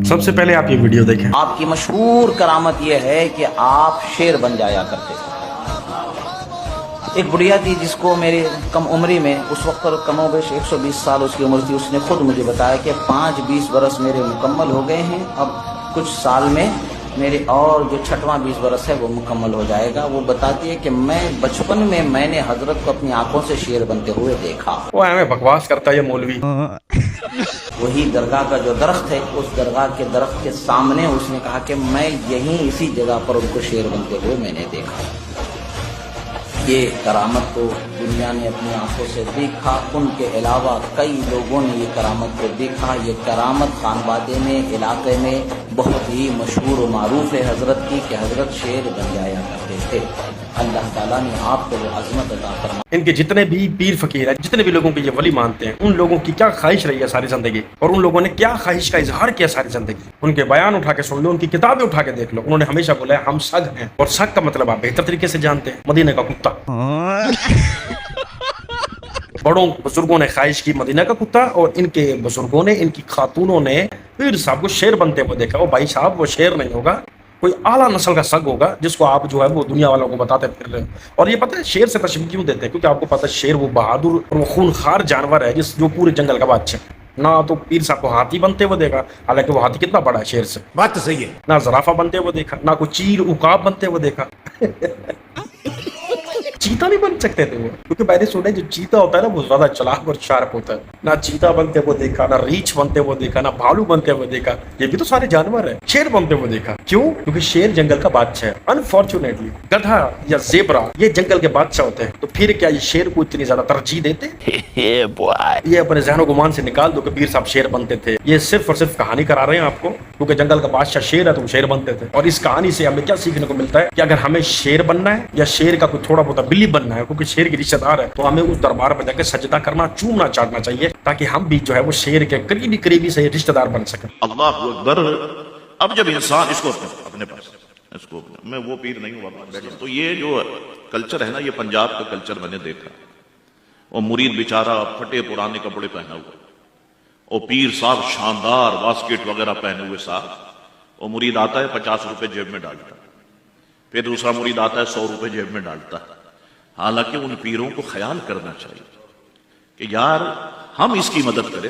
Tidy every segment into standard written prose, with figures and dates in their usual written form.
سب سے پہلے آپ یہ ویڈیو دیکھیں۔ آپ کی مشہور کرامت یہ ہے کہ آپ شیر بن جایا کرتے تھے۔ ایک بڑھیا تھی جس کو میری کم عمری میں اس وقت کم و بیش 120 سال اس کی عمر تھی، اس نے خود مجھے بتایا کہ 5-20 برس میرے مکمل ہو گئے ہیں، اب کچھ سال میں میرے اور جو 6واں 20 برس ہے وہ مکمل ہو جائے گا۔ وہ بتاتی ہے کہ میں بچپن میں نے حضرت کو اپنی آنکھوں سے شیر بنتے ہوئے دیکھا۔ وہ ہمیں بکواس کرتا ہے یہ مولوی۔ وہی درگاہ کا جو درخت ہے، اس درگاہ کے درخت کے سامنے اس نے کہا کہ میں یہیں اسی جگہ پر ان کو شیر بنتے ہوئے میں نے دیکھا۔ یہ کرامت کو دنیا نے اپنی آنکھوں سے دیکھا، ان کے علاوہ کئی لوگوں نے یہ کرامت کو دیکھا۔ یہ کرامت خانبادے میں، علاقے میں بہت ہی مشہور و معروف ہے حضرت کی کہ حضرت شیر بن جایا کرتے تھے۔ اللہ تعالیٰ نے آپ کو وہ عظمت عطا فرمائی۔ ان کے جتنے بھی پیر فقیر ہیں، جتنے بھی لوگوں کو یہ ولی مانتے ہیں، ان لوگوں کی کیا خواہش رہی ہے ساری زندگی، اور ان لوگوں نے کیا خواہش کا اظہار کیا ساری زندگی۔ ان کے بیان اٹھا کے سن لو، ان کی کتابیں اٹھا کے دیکھ لو، انہوں نے ہمیشہ بولا ہے ہم سگ ہیں، اور سگ کا مطلب آپ بہتر طریقے سے جانتے ہیں، مدینے کا کتا۔ بڑوں بزرگوں نے خواہش کی مدینہ کا کتا، اور ان کے بزرگوں نے، ان کی خاتونوں نے پیر صاحب کو شیر بنتے ہوئے دیکھا۔ وہ بھائی صاحب وہ شیر نہیں ہوگا، کوئی اعلیٰ نسل کا سگ ہوگا جس کو آپ جو ہے وہ دنیا والوں کو بتاتے پھر رہے ہیں۔ اور یہ پتہ ہے شیر سے تشبیہ کیوں دیتے ہیں؟ کیونکہ آپ کو پتہ ہے شیر وہ بہادر اور وہ خونخوار جانور ہے جو پورے جنگل کا بادشاہ ہے۔ نہ تو پیر صاحب کو ہاتھی بنتے ہوئے دیکھا، حالانکہ وہ ہاتھی کتنا بڑا ہے شیر سے، بات تو صحیح ہے۔ نہ زرافہ بنتے ہوئے دیکھا، نہ کوئی چیل عقاب بنتے ہوئے دیکھا۔ چیتا نہیں بن سکتے تھے وہ، کیونکہ میں نے سنا جو چیتا ہوتا ہے نا وہ زیادہ چلاک اور شارپ ہوتا ہے۔ نہ چیتا بنتے ہوئے دیکھا، نہ ریچھ بنتے ہوئے دیکھا، نہ بھالو بنتے ہوئے دیکھا۔ یہ بھی تو سارے جانور ہیں۔ شیر بنتے ہوئے دیکھا، کیوں؟ کیونکہ شیر جنگل کا بادشاہ ہے۔ انفارچونیٹلی گدھا یا زیبرا یہ جنگل کے بادشاہ ہوتے ہیں، تو پھر کیا یہ شیر کو اتنی زیادہ ترجیح دیتے؟ یہ اپنے ذہن و گمان سے نکال دو کہ پیر صاحب شیر بنتے تھے۔ یہ صرف اور صرف کہانی کرا رہے ہیں آپ کو، کیونکہ جنگل کا بادشاہ شیر ہے تو وہ شیر بنتے تھے۔ اور اس کہانی سے ہمیں کیا سیکھنے کو ملتا ہے کہ اگر ہمیں شیر بننا ہے یا شیر کا کوئی تھوڑا بہت بلی بننا ہے، کیونکہ شیر کی رشتہ دار ہے، تو ہمیں اس دربار پر جا کے سجدہ کرنا، چومنا چاٹنا چاہیے، تاکہ ہم بھی جو ہے وہ شیر کے قریبی سے رشتہ دار بن سکیں۔ اللہ اکبر۔ اب جب انسان اس کو اپنے پاس، اس کو میں وہ پیر نہیں ہوا، تو یہ جو کلچر ہے نا، یہ پنجاب کا کلچر میں نے دیکھا۔ اور مرید بیچارہ پھٹے پرانے کپڑے پہنا ہوا، اور پیر صاحب شاندار واسکٹ وغیرہ پہنے ہوئے صاحب، اور مرید آتا ہے 50 روپے جیب میں ڈالتا ہے، پھر دوسرا مرید آتا ہے 100 روپے جیب میں ڈالتا ہے۔ حالانکہ ان پیروں کو خیال کرنا چاہیے کہ یار ہم اس کی مدد کریں،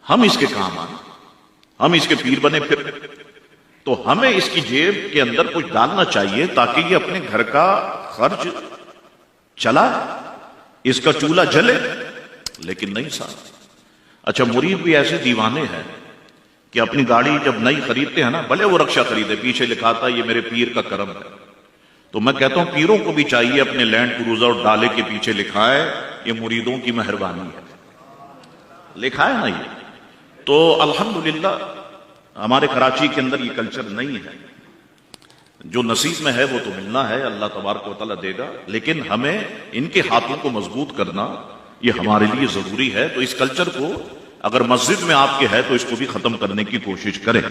ہم اس کے کام آئیں، ہم اس کے پیر بنے، پھر تو ہمیں اس کی جیب کے اندر کچھ ڈالنا چاہیے تاکہ یہ اپنے گھر کا خرچ چلا، اس کا چولہا جلے۔ لیکن نہیں صاحب۔ اچھا مرید بھی ایسے دیوانے ہیں کہ اپنی گاڑی جب نئی خریدتے ہیں نا، بھلے وہ رکشہ خریدے، پیچھے لکھا تھا یہ میرے پیر کا کرم ہے، تو میں کہتا ہوں پیروں کو بھی چاہیے اپنے لینڈ کروزر اور ڈالے کے پیچھے لکھا ہے یہ مریدوں کی مہربانی ہے، لکھا ہے نا یہ۔ تو الحمدللہ ہمارے کراچی کے اندر یہ کلچر نہیں ہے، جو نصیب میں ہے وہ تو ملنا ہے، اللہ تبارک و تعالیٰ دے گا، لیکن ہمیں ان کے ہاتھوں کو مضبوط کرنا یہ ہمارے لیے ضروری ہے۔ تو اس کلچر کو اگر مسجد میں آپ کے ہے تو اس کو بھی ختم کرنے کی کوشش کریں۔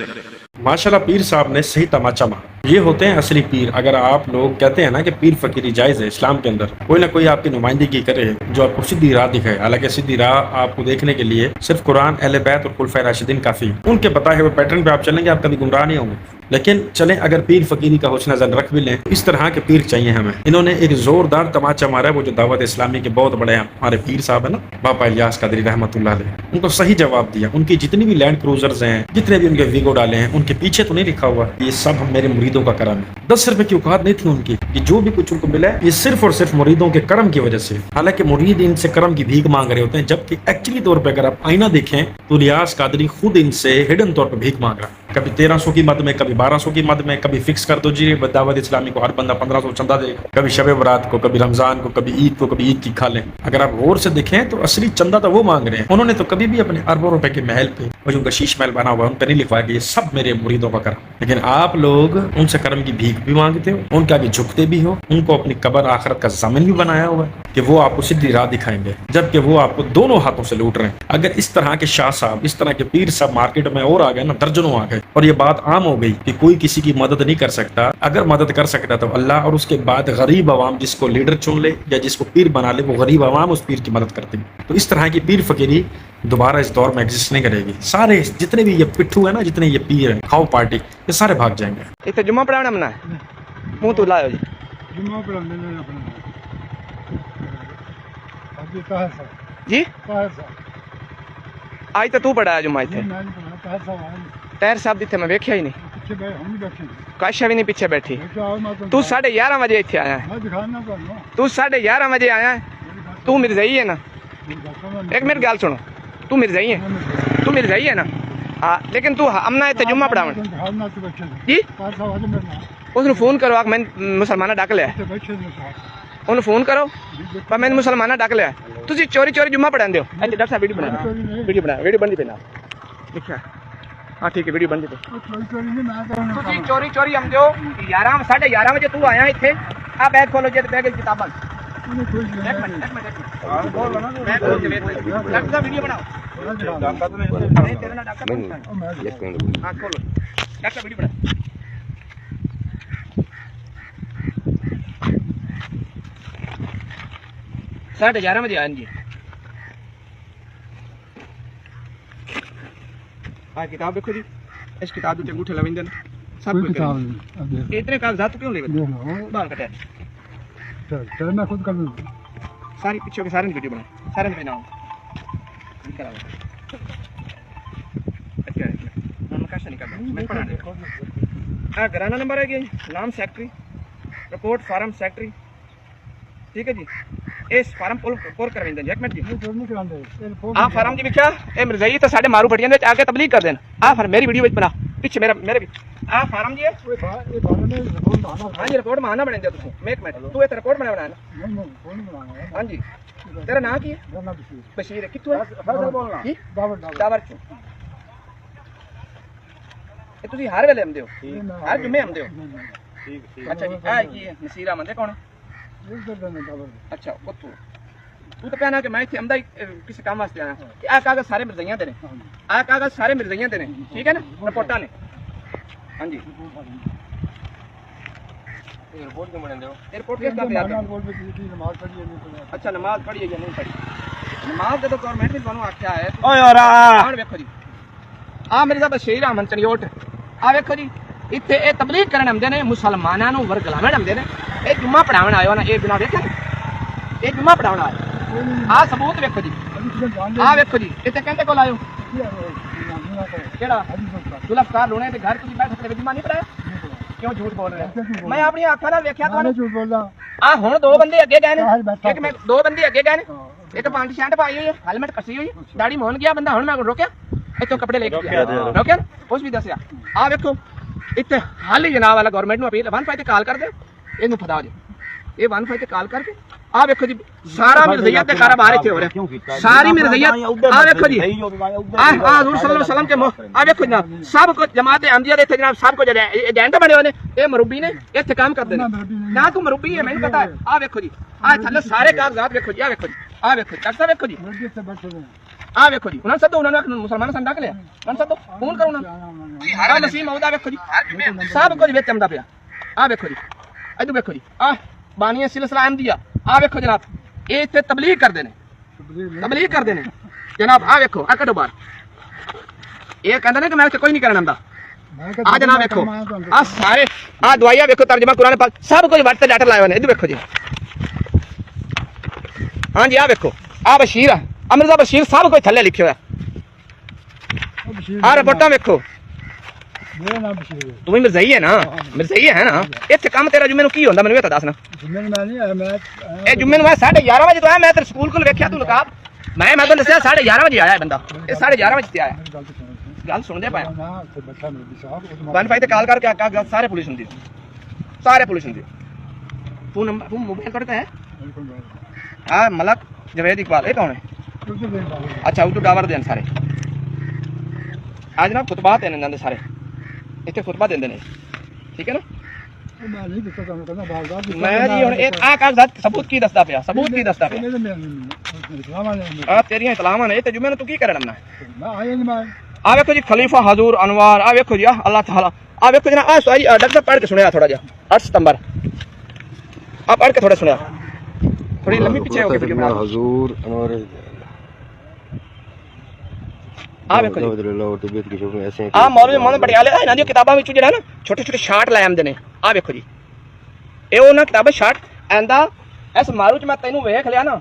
ماشاءاللہ پیر صاحب نے صحیح تماچا مارا۔ یہ ہوتے ہیں اصلی پیر۔ اگر آپ لوگ کہتے ہیں نا کہ پیر فقیری جائز ہے اسلام کے اندر، کوئی نہ کوئی آپ کی نمائندگی کرے جو آپ کو سیدھی راہ دکھائے، حالانکہ سیدھی راہ آپ کو دیکھنے کے لیے صرف قرآن، اہل بیت اور خلفائے راشدین کافی ہیں۔ ان کے بتائے ہوئے پیٹرن پہ آپ چلیں گے، آپ کبھی گمراہ نہیں ہوں گے۔ لیکن چلیں اگر پیر فقیری کا حسن نظر رکھ بھی لیں، اس طرح کے پیر چاہیے ہمیں۔ انہوں نے ایک زوردار تماچا مارا ہے، وہ جو دعوت اسلامی کے بہت بڑے ہمارے پیر صاحب ہیں نا، باپا الیاس قادری رحمۃ اللہ علیہ، ان کو صحیح جواب دیا۔ ان کی جتنی بھی لینڈ کروزرز ہیں، جتنے بھی ان کے ویگو ڈالے ہیں، ان کے پیچھے تو نہیں لکھا ہوا یہ سب ہم میرے مریدوں کا کرم ہے۔ 10 روپے کی اوقات نہیں تھی ان کی کہ جو بھی کچھ ان کو ملا ہے یہ صرف اور صرف مریدوں کے کرم کی وجہ سے۔ حالانکہ مرید ان سے کرم کی بھیک مانگ رہے ہوتے ہیں، جبکہ ایکچولی طور پہ اگر آپ آئینہ دیکھیں تو الیاس قادری خود ان سے ہڈن طور پہ بھیک مانگ رہا ہے، کبھی 1300 کی مد میں، کبھی 1200 کی مد میں، کبھی فکس کر دو جی دعوت اسلامی کو ہر بندہ 1500 چندہ دے گا، کبھی شب برات کو، کبھی رمضان کو، کبھی عید کو، کبھی عید کی کھا لیں۔ اگر آپ غور سے دیکھیں تو اصلی چندہ تو وہ مانگ رہے ہیں۔ انہوں نے تو کبھی بھی اپنے اربوں روپے کے محل پہ، وہ جو شیش محل بنا ہوا ہے، ان پہ نہیں لکھوایا کہ یہ سب میرے مریدوں کا کرم۔ لیکن آپ لوگ ان سے کرم کی بھیک بھی مانگتے ہو، ان کے آگے جھکتے بھی ہو، ان کو اپنی قبر آخرت کا ضامن بھی بنایا ہوا ہے کہ وہ آپ کو سیدھی راہ دکھائیں گے، جبکہ وہ آپ کو دونوں ہاتھوں سے لوٹ رہے ہیں۔ اگر اس طرح کے شاہ صاحب، اس طرح کے پیر صاحب مارکیٹ میں اور آ گئے نا، درجنوں آ گئے، اور یہ بات عام ہو گئی کہ کوئی کسی کی مدد نہیں کر سکتا، اگر مدد کر سکتا تو اللہ، اور اس کے بعد غریب عوام جس کو لیڈر چن لے یا جس کو پیر بنا لے، وہ غریب عوام اس پیر کی مدد کرتے ہیں۔ تو اس طرح کی پیر فقیری دوبارہ اس دور میں ایگزسٹ نہیں کرے گی۔ سارے جتنے بھی یہ پٹھو ہیں نا، جتنے یہ پیر ہیں کھاؤ پارٹی، یہ سارے بھاگ جائیں گے۔ اتنے جمعہ پڑھانا منع ہے، منہ تو لاؤ جی جمعہ پڑھانے میں اپنا ابھی طاہر صاحب جی طاہر صاحب آج تو پڑھایا جمعہ اتنے میں نہیں پڑھا طاہر صاحب آئے طاہر صاحب جتنے میں ویکھیا ہی نہیں، پیچھے بیٹھے ہم بھی بیٹھے کاشا بھی نہیں پیچھے بیٹھی۔ بیٹھے آؤ میں تو 11:30 بجے اتنے آیا ہے، میں دکھانا کرنا تو 11:30 بجے آیا ہے، تو مرزائی ہے نا، ایک منٹ گال سنو، تو مرزائی ہے، تو مرزائی ہے نا، ہاں لیکن تو امنا اتنے جمعہ پڑھاؤ دکھانا تو بیٹھے جی، طاہر صاحب آج میرے اس نے فون کرو آ میں مسلمانہ ڈک لیا، بیٹھے صاحب انہوں فون کرو پر میں مسلمانہ ڈک لیا، تھی چوری چوری جمعہ پڑھا دو۔ ڈاکٹر صاحب ویڈیو بنا، ویڈیو بنا، ویڈیو بنتی پہ نا لکھا، ہاں ٹھیک ہے ویڈیو بنتی پہ۔ چوری چوری نہیں میں کرنا تھی چوری چوری ہم دو 11:30 بجے تو آیا اتنے، آ بیگ کھولو جی بیگ کتاباں، ایک منٹ ڈاکٹر صاحب ویڈیو بناؤ، نہیں تیرا نام ڈاکٹر ہاں کھولو ڈاکٹر ویڈیو بنا۔ 11:30 بجے آئیں جی، ہاں کتاب دیکھو جی، اس کتاب کے انگوٹھے لویں دین سب کوئی کچھ کتاب کریں۔ نہیں اب دیکھ اتنے کاغذات کیوں لے دیکھ لو باہر کٹے چل میں خود کر لوں ساری پیچھے کے سارے ویڈیو بنا، سارے پہ نام نقاشہ نہیں کرنا میں پڑھا دے ہاں گھرانہ نمبر ہے یہ نام سیکٹری رپورٹ فارم سیکٹری، ٹھیک ہے جی، اس فارم پور کرویں دیں ایک منٹ جی، نہیں کراندے آ فارم جی لکھا اے مرزائی تو ساڈے مارو پٹیاں وچ آ کے تبلیغ کر دین، آ فر میری ویڈیو وچ بنا پیچھے میرے بھی آ فارم جی ہے ہاں جی رپورٹ مانا بنے دے تسی میں ایک منٹ تو اے رپورٹ بنا نا ہاں جی تیرا نام کی ہے بشیر ہے کتوں ہے جی ڈاور چوں اے تسی ہر ویلے آندے ہو ہر جمعے آندے ہو اچھا جی آ کی نصیر احمد ہے کون اچھا کتوں تو کہنا کہ میں اتنے آمدہ کسی کام واسطے آیا کہ آ کاغذ سارے مرزائیاں دے نے، آ کاغذ سارے مرزائیاں دے نے، ٹھیک ہے نا رپورٹاں نے ہاں جی رپورٹ کیوں بنے دے ہو رپورٹ کس کا تیار اچھا نماز پڑھی ہے یا نہیں پڑھی نماز جب گورنمنٹ نے تمہیں آخیا ہے او یار آ ویکھو جی آ میرے صاحب بشیر احمد چنیوٹ آ ویکھو جی اتنے یہ تبلیغ کرنے آتے ہیں مسلمانوں کو ورگلاویں آتے ہیں، یہ جمعہ پڑھاون آئے ہو نا یہ بنا ویکھو یہ جمعہ پڑھاون آئے آ ثبوت ویکھو جی آ ویکھو جی اتنے کہندے کول آئے کیڑا ذوالفقار لونے تے گھر تسی بیٹھ کے جمعہ نہیں پڑھایا کیوں جھوٹ بول رہے ہیں؟ میں اپنی آنکھاں نال ویکھیا تانوں جھوٹ بولدا آ ہن دو بندے اگے گئے نے ایک میں دو بندے اگے گئے نے ایک پانٹ شانٹ پائی ہوئی ہے ہیلمٹ کسی ہوئی داڑھی مون گیا بندہ ہن میں روکیا اتوں کپڑے لے کے روکیا اس بھی دسیا آ ویکھو اتنے حال ہی جناب والا گورنمنٹ نو اپیل 1 تے کال کر دے اینو پھدا دے یہ 1 تے کال کر کے آ ویکھو جی سارا مرزیت دے کاروبار اتنے ہو رہا ہے ساری مرزیت آ ویکھو جی آ حضور صلی اللہ علیہ وسلم کے آ ویکھو جناب سب کچھ جماعت احمدیہ دے اتنے جناب سب کچھ ایجنٹ بنے ہوئے نے یہ مربی نے اتنے کام کرتے ہیں نہ تو مربی ہے میں پتا ہے آ ویکھو جی آ تھلے سارے کاغذات ویکھو جی آ ویکھو جی آ ویکھو ڈاکٹر صاحب ویکھو جی آ ویکھو جی انہاں سدو انہاں مسلمانوں سن ڈک لیا انہاں سدو فون کرو انہاں ہر نسیم آؤدا ویکھو جی سب کچھ وچ آمدا پیا آ ویکھو جی ادھر ویکھو جی آ بانی سلسلہ احمدیہ آ ویکھو جناب یہ اتنے تبلیغ کرتے ہیں تبلیغ کرتے ہیں جناب آ ویکھو آ کڈو باہر یہ کہتے ہیں کہ میں کوئی نہیں کرنا آتا آ جناب ویکھو آ سارے آ دوائیاں ویکھو ترجمہ قرآن پاک سب کچھ وٹ تے ڈاٹا لائے ہوئے ہیں ادھر ویکھو جی ہاں جی آ ویکھو آ بشیر امرزا بشیر سب کچھ تھلے لکھے ہوا آ رپورٹاں ویکھو میرا نام بشیر ہے تم مرزائی ہے نا مرزائی ہے نا اتنے کام تیرا جمعے نو کی ہوندا مینوں یہ دس نا میں نہیں آیا میں اے جمعے نو میں 11:30 بجے تو آیا میں تے سکول کول ویکھیا تو نقاب میں تو دسیا 11:30 بجے آیا بندہ یہ 11:30 بجے تے آیا گل سن دے پایا نا تے بچہ میری صاحب ون پائی تے کال کر کے آ سارے پولیس ہوندی سارے پولیس ہوندی فون نمبر فون موبائل کٹ ہے ہاں ملک جوید اقبال یہ کون ہے اچھا اردو ڈاور دین سارے آج نا خطبات ہیں انہاں دے سارے اتنے خطبہ دیندے نے ٹھیک ہے نا میں نہیں دستا کام کرنا بازار میں جی ہن ایک آ کاغذات ثبوت کی دسدا پیا ثبوت کی دسدا پیا اسلام علیکم آ تیریاں اطلاعاں نے تے جمعے نو تو کی کرنا میں آیا نہیں میں ਆ ਵੇਖੋ ਜੀ ਖਲੀਫਾ ਹਜ਼ੂਰ ਅਨਵਾਰ, ਆ ਵੇਖੋ ਜੀ ਅੱਲਾਹ ਤਾਲਾ, ਆ ਵੇਖੋ ਜੀ ਨਾ ਆ ਸੋਈ ਡਾਕਟਰ ਸਾਹਿਬ ਪੜ੍ਹ ਕੇ ਸੁਣਿਆ ਥੋੜਾ ਜਿਹਾ 8 ਸਤੰਬਰ ਆ ਪੜ੍ਹ ਕੇ ਥੋੜਾ ਸੁਣਿਆ, ਥੋੜੀ ਲੰਮੀ ਪਿੱਛੇ ਹੋ ਕੇ ਹਜ਼ੂਰ ਅਨਵਾਰ ਆ ਵੇਖੋ ਜੀ ਆ ਮੌਲਵੀ ਮੋਹਨ ਪਟਿਆਲੇ ਇਹਨਾਂ ਦੀਆਂ ਕਿਤਾਬਾਂ ਵਿੱਚੋਂ ਜਿਹੜਾ ਨਾ ਛੋਟੇ ਛੋਟੇ ਸ਼ਾਰਟ ਲੈ ਆਉਂਦੇ ਨੇ, ਆ ਵੇਖੋ ਜੀ ਇਹ ਉਹਨਾਂ ਕਿਤਾਬਾਂ ਸ਼ਾਰਟ ਆਂਦਾ ਇਸ ਮਾਰੂ ਚ ਮੈਂ ਤੈਨੂੰ ਵੇਖ ਲਿਆ ਨਾ